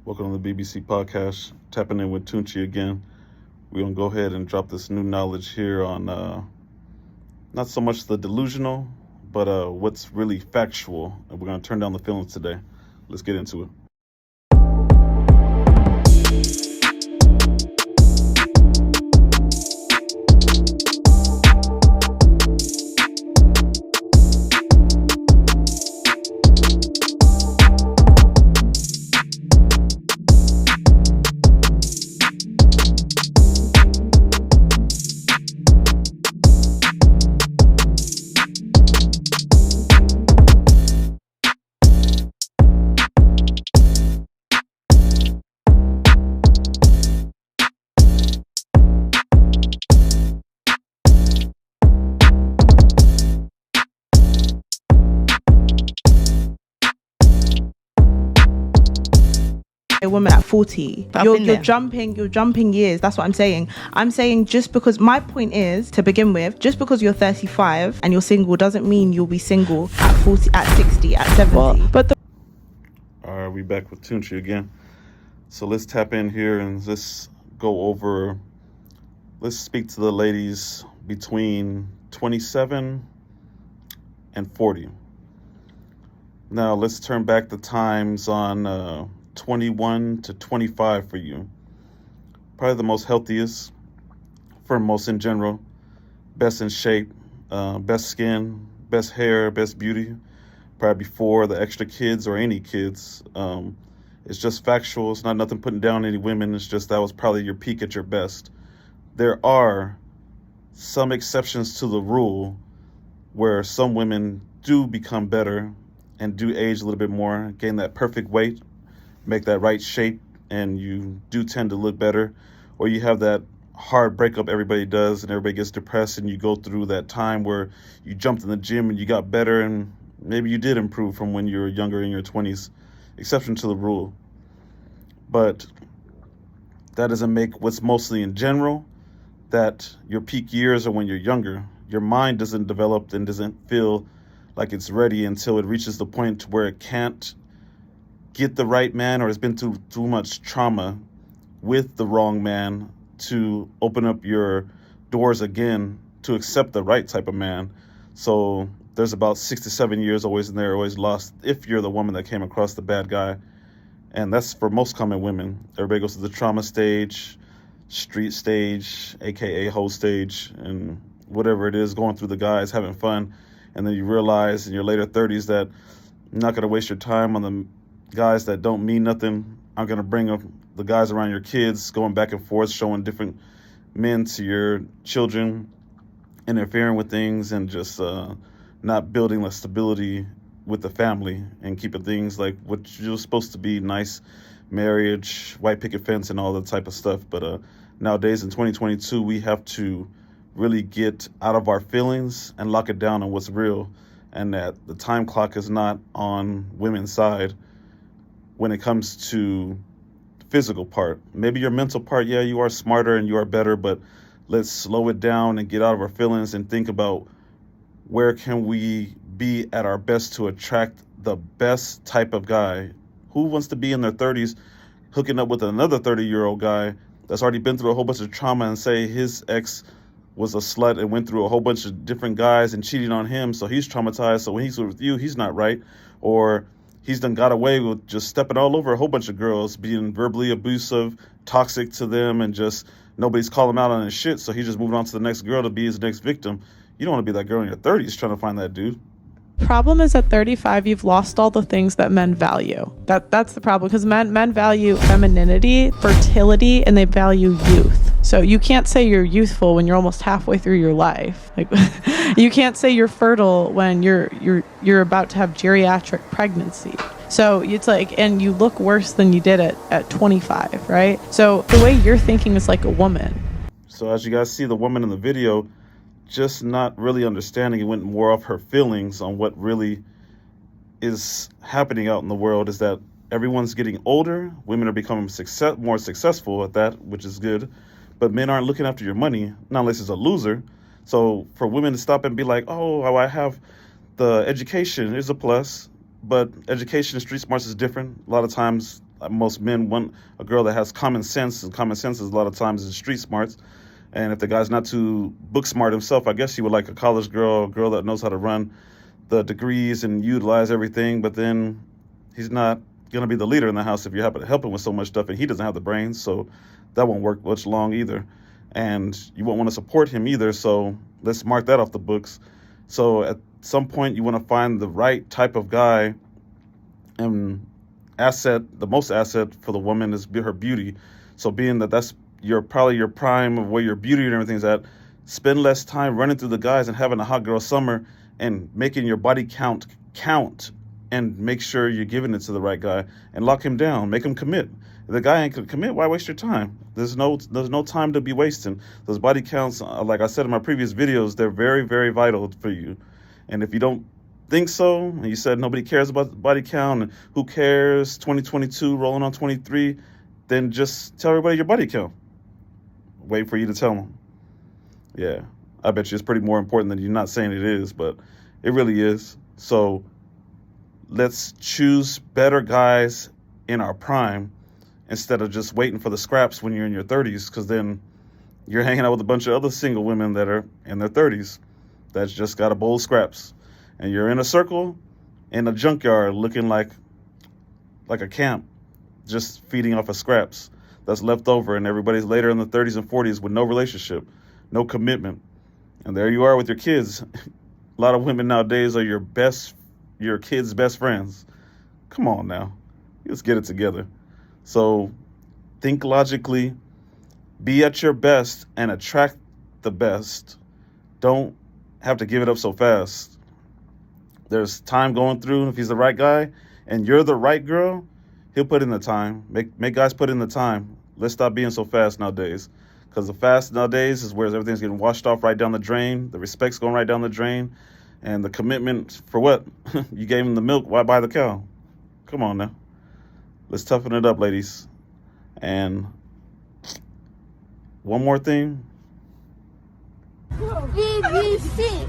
Welcome to the BBC podcast. Tapping in with Tunchi again. We're going to go ahead and drop this new knowledge here on not so much the delusional, but what's really factual. And we're going to turn down the feelings today. Let's get into it. A woman at 40, you're there. jumping years. That's what I'm saying. I'm saying just because, my point is, to begin with, just because you're 35 and you're single doesn't mean you'll be single at 40, at 60, at 70. But All right, we back with Tunchi again. So let's tap in here and let's go over, let's speak to the ladies between 27 and 40. Now let's turn back the times on 21 to 25 for you. Probably the most healthiest for most in general, best in shape, best skin, best hair, best beauty, probably before the extra kids or any kids. It's just factual. It's not nothing putting down any women. It's just that was probably your peak at your best. There are some exceptions to the rule where some women do become better and do age a little bit more, gain that perfect weight, make that right shape, and you do tend to look better. Or you have that hard breakup everybody does and everybody gets depressed, and you go through that time where you jumped in the gym and you got better, and maybe you did improve from when you were younger in your 20s. Exception to the rule. But that doesn't make what's mostly in general that your peak years are when you're younger. Your mind doesn't develop and doesn't feel like it's ready until it reaches the point where it can't get the right man, or has been through too much trauma with the wrong man to open up your doors again to accept the right type of man. So there's about 6 to 7 years always in there, always lost, if you're the woman that came across the bad guy. And that's for most common women. Everybody goes to the trauma stage, street stage, aka hoe stage, and whatever it is, going through the guys, having fun. And then you realize in your later 30s that you're not going to waste your time on the guys that don't mean nothing. I'm going to bring up the guys around your kids, going back and forth, showing different men to your children, interfering with things, and just not building the stability with the family and keeping things like what you're supposed to be, nice marriage, white picket fence, and all that type of stuff. But nowadays in 2022, we have to really get out of our feelings and lock it down on what's real, and that the time clock is not on women's side when it comes to the physical part. Maybe your mental part, yeah, you are smarter and you are better, but let's slow it down and get out of our feelings and think about where can we be at our best to attract the best type of guy. Who wants to be in their 30s hooking up with another 30-year-old guy that's already been through a whole bunch of trauma, and say his ex was a slut and went through a whole bunch of different guys and cheated on him, so he's traumatized, so when he's with you, he's not right. Or he's done got away with just stepping all over a whole bunch of girls, being verbally abusive, toxic to them, and just nobody's calling him out on his shit, so he just moved on to the next girl to be his next victim. You don't want to be that girl in your 30s trying to find that dude. Problem is, at 35, you've lost all the things that men value. That's the problem, because men value femininity, fertility, and they value youth. So you can't say you're youthful when you're almost halfway through your life. Like, you can't say you're fertile when you're about to have geriatric pregnancy. So it's like, and you look worse than you did at 25, right? So the way you're thinking is like a woman. So as you guys see, the woman in the video, just not really understanding, it went more off her feelings on what really is happening out in the world, is that everyone's getting older, women are becoming more successful at that, which is good, but men aren't looking after your money, not unless it's a loser. So for women to stop and be like, oh, I have the education is a plus, but education and street smarts is different. A lot of times Most men want a girl that has common sense, and common sense is a lot of times is street smarts. And if the guy's not too book smart himself, I guess you would like a college girl, a girl that knows how to run the degrees and utilize everything. But then he's not going to be the leader in the house if you happen to help him with so much stuff, and he doesn't have the brains, so that won't work much long either. And you won't want to support him either, so let's mark that off the books. So at some point, you want to find the right type of guy, and the most asset for the woman is her beauty. So being that that's probably your prime of where your beauty and everything's at, spend less time running through the guys and having a hot girl summer and making your body count, and make sure you're giving it to the right guy and lock him down, make him commit. If the guy ain't gonna commit, why waste your time? There's no time to be wasting. Those body counts, like I said in my previous videos, they're very, very vital for you. And if you don't think so, and you said nobody cares about the body count, and who cares, 2022 rolling on 23, then just tell everybody your body count. Wait for you to tell them. Yeah, I bet you it's pretty more important than you're not saying it is, but it really is. So let's choose better guys in our prime instead of just waiting for the scraps when you're in your 30s, because then you're hanging out with a bunch of other single women that are in their 30s that's just got a bowl of scraps. And you're in a circle in a junkyard looking like a camp, just feeding off of scraps that's left over, and everybody's later in the 30s and 40s with no relationship, no commitment. And there you are with your kids. A lot of women nowadays are your kids' best friends. Come on now. Let's get it together. So think logically, be at your best, and attract the best. Don't have to give it up so fast. There's time going through. If he's the right guy and you're the right girl, he'll put in the time. Make guys put in the time. Let's stop being so fast nowadays. Because the fast nowadays is where everything's getting washed off right down the drain. The respect's going right down the drain. And the commitment for what? You gave him the milk, why buy the cow? Come on now. Let's toughen it up, ladies. And one more thing. BBC.